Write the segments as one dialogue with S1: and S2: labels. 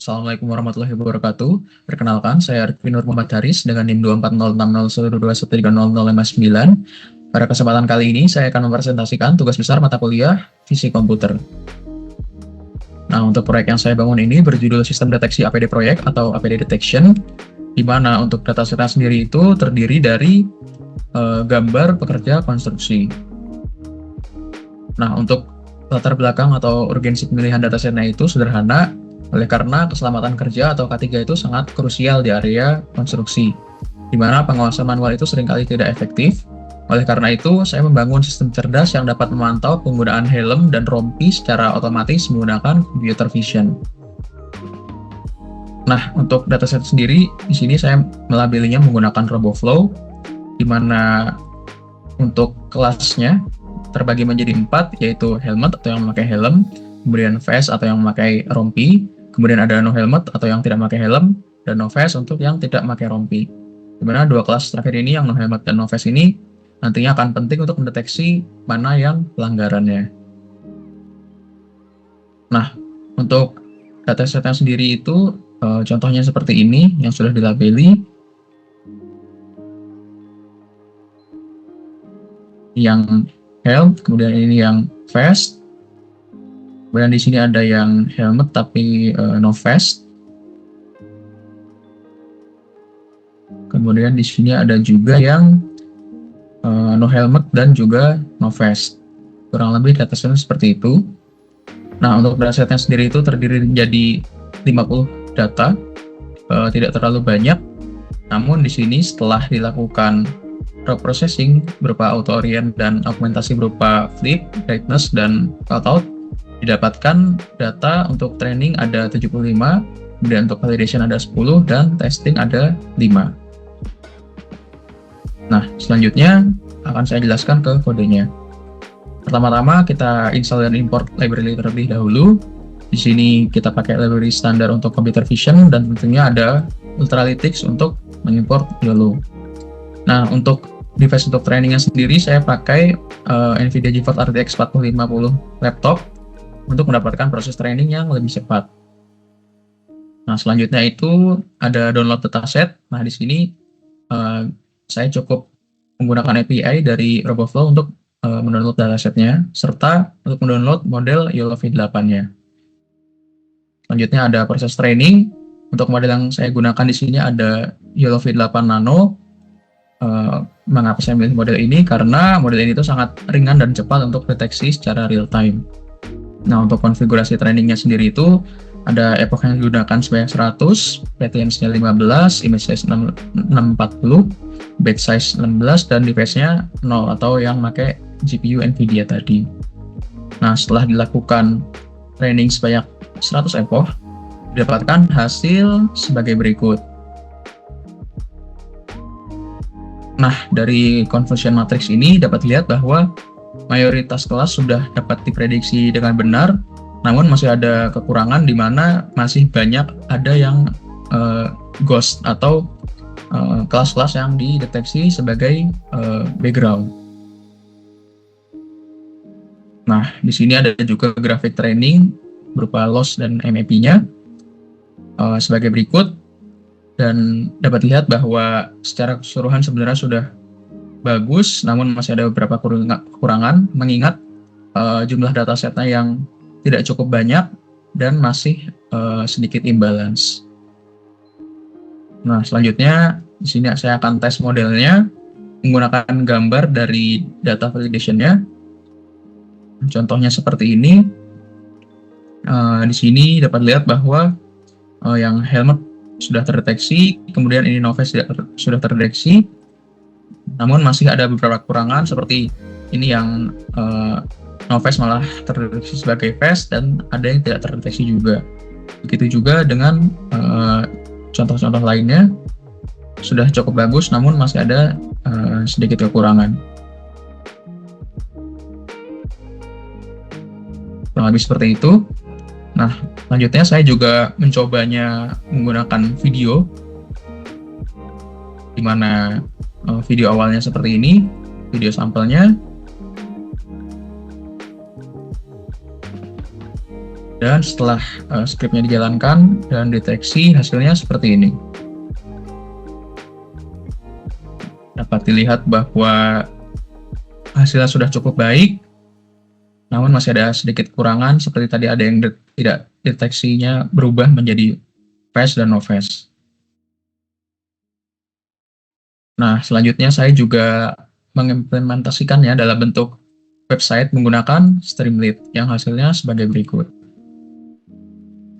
S1: Assalamualaikum warahmatullahi wabarakatuh. Perkenalkan, saya Arifin Nur Muhammad Haris dengan NIM 2406012130559. Pada kesempatan kali ini, saya akan mempresentasikan tugas besar mata kuliah Fisik Komputer. Nah, untuk proyek yang saya bangun ini berjudul Sistem Deteksi APD Proyek atau APD Detection, di mana untuk datasetnya sendiri itu terdiri dari gambar pekerja konstruksi. Nah, untuk latar belakang atau urgensi pemilihan datasetnya itu sederhana, oleh karena keselamatan kerja atau K3 itu sangat krusial di area konstruksi, di mana pengawasan manual itu seringkali tidak efektif. Oleh karena itu, saya membangun sistem cerdas yang dapat memantau penggunaan helm dan rompi secara otomatis menggunakan computer vision. Nah, untuk dataset sendiri, di sini saya melabelinya menggunakan RoboFlow, di mana untuk kelasnya terbagi menjadi 4, yaitu helmet atau yang memakai helm, kemudian vest atau yang memakai rompi, kemudian ada no helmet atau yang tidak memakai helm, dan no vest untuk yang tidak memakai rompi. Dimana dua kelas terakhir ini, yang no helmet dan no vest ini, nantinya akan penting untuk mendeteksi mana yang pelanggarannya. Nah, untuk datasetnya sendiri itu, contohnya seperti ini, yang sudah dilabeli. Yang helm, kemudian ini yang vest. Kemudian di sini ada yang helmet tapi no vest. Kemudian di sini ada juga yang no helmet dan juga no vest. Kurang lebih datasetnya seperti itu. Nah, untuk datasetnya sendiri itu terdiri menjadi 50 data, tidak terlalu banyak. Namun di sini setelah dilakukan processing berupa auto orient dan augmentasi berupa flip, brightness, dan cutout, didapatkan data untuk training ada 75, kemudian untuk validation ada 10, dan testing ada 5. Nah, selanjutnya akan saya jelaskan ke kodenya. Pertama-tama kita install dan import library terlebih dahulu. Di sini kita pakai library standar untuk computer vision, dan tentunya ada Ultralytics untuk mengimport YOLO. Nah, untuk device untuk trainingnya sendiri saya pakai NVIDIA GeForce RTX 4050 laptop untuk mendapatkan proses training yang lebih cepat. Nah, selanjutnya itu ada download dataset. Nah, di sini saya cukup menggunakan API dari RoboFlow untuk mendownload datasetnya, serta untuk mendownload model YOLO V8-nya. Selanjutnya ada proses training. Untuk model yang saya gunakan di sini ada YOLO V8 Nano. Mengapa saya memilih model ini? Karena model ini itu sangat ringan dan cepat untuk deteksi secara real time. Nah, untuk konfigurasi trainingnya sendiri itu ada epoch yang digunakan sebanyak 100, PTM-nya 15, image size 640, batch size 16, dan device-nya 0 atau yang pakai GPU NVIDIA tadi. Nah, setelah dilakukan training sebanyak 100 epoch, didapatkan hasil sebagai berikut. Nah, dari conversion matrix ini dapat dilihat bahwa mayoritas kelas sudah dapat diprediksi dengan benar, namun masih ada kekurangan di mana masih banyak ada yang ghost atau kelas-kelas yang dideteksi sebagai background. Nah, di sini ada juga grafik training berupa loss dan MAP-nya sebagai berikut, dan dapat dilihat bahwa secara keseluruhan sebenarnya sudah bagus, namun masih ada beberapa kekurangan mengingat jumlah datasetnya yang tidak cukup banyak dan masih sedikit imbalance. Nah, selanjutnya di sini saya akan tes modelnya menggunakan gambar dari data validation-nya. Contohnya seperti ini. Di sini dapat lihat bahwa yang helmet sudah terdeteksi, kemudian ini no vest sudah terdeteksi. Namun masih ada beberapa kekurangan seperti ini yang no vest malah terdeteksi sebagai vest, dan ada yang tidak terdeteksi juga. Begitu juga dengan contoh-contoh lainnya sudah cukup bagus, namun masih ada sedikit kekurangan. Kurang lebih seperti itu. Nah, selanjutnya saya juga mencobanya menggunakan video, di mana video awalnya seperti ini, video sampelnya. Dan setelah scriptnya dijalankan dan deteksi, hasilnya seperti ini. Dapat dilihat bahwa hasilnya sudah cukup baik, namun masih ada sedikit kekurangan, seperti tadi ada yang tidak deteksinya berubah menjadi fast dan no fast. Nah, selanjutnya saya juga mengimplementasikannya dalam bentuk website menggunakan Streamlit yang hasilnya sebagai berikut.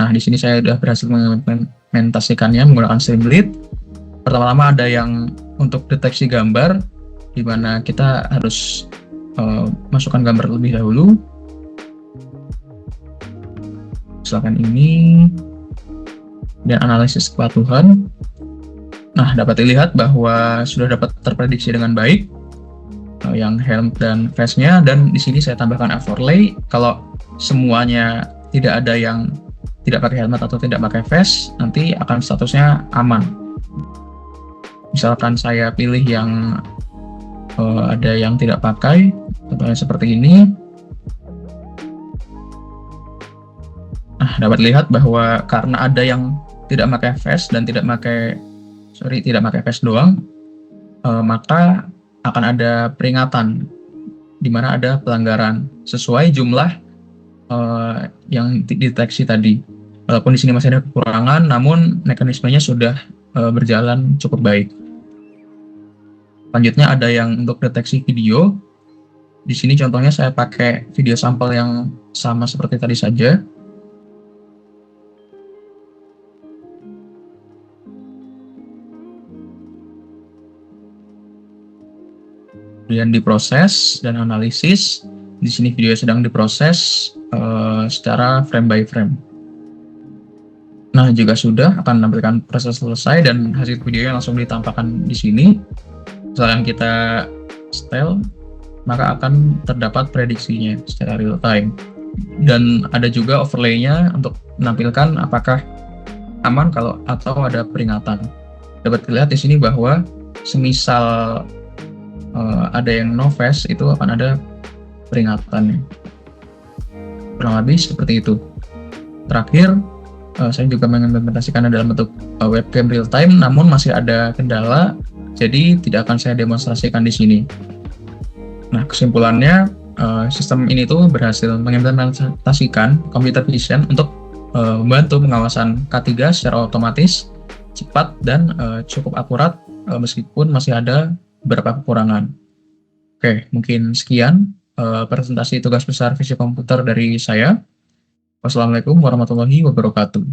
S1: Nah, di sini saya sudah berhasil mengimplementasikannya menggunakan Streamlit. Pertama-tama ada yang untuk deteksi gambar, di mana kita harus masukkan gambar terlebih dahulu. Misalkan ini, dan analisis kepatuhan. Nah, dapat dilihat bahwa sudah dapat terprediksi dengan baik yang helm dan face-nya, dan di sini saya tambahkan overlay. Kalau semuanya tidak ada yang tidak pakai helmet atau tidak pakai face, nanti akan statusnya aman. Misalkan saya pilih yang ada yang tidak pakai, contohnya seperti ini. Nah, dapat dilihat bahwa karena ada yang tidak pakai face dan tidak pakai face doang, maka akan ada peringatan di mana ada pelanggaran sesuai jumlah yang dideteksi tadi. Walaupun di sini masih ada kekurangan, namun mekanismenya sudah berjalan cukup baik. Selanjutnya ada yang untuk deteksi video. Di sini contohnya saya pakai video sampel yang sama seperti tadi saja. Kemudian diproses dan analisis. Di sini video sedang diproses secara frame by frame. Nah, jika sudah akan menampilkan proses selesai dan hasil videonya langsung ditampakkan di sini. Misalkan kita setel, maka akan terdapat prediksinya secara real time. Dan ada juga overlay-nya untuk menampilkan apakah aman atau ada peringatan. Dapat dilihat di sini bahwa semisal ada yang no face, itu akan ada peringatannya. Kurang lebih seperti itu. Terakhir, saya juga mengimplementasikannya dalam bentuk webcam real time, namun masih ada kendala, jadi tidak akan saya demonstrasikan di sini. Nah, kesimpulannya, sistem ini tuh berhasil mengimplementasikan computer vision untuk membantu pengawasan K3 secara otomatis, cepat, dan cukup akurat, meskipun masih ada beberapa kekurangan. Oke, mungkin sekian presentasi tugas besar fisik komputer dari saya. Wassalamualaikum warahmatullahi wabarakatuh.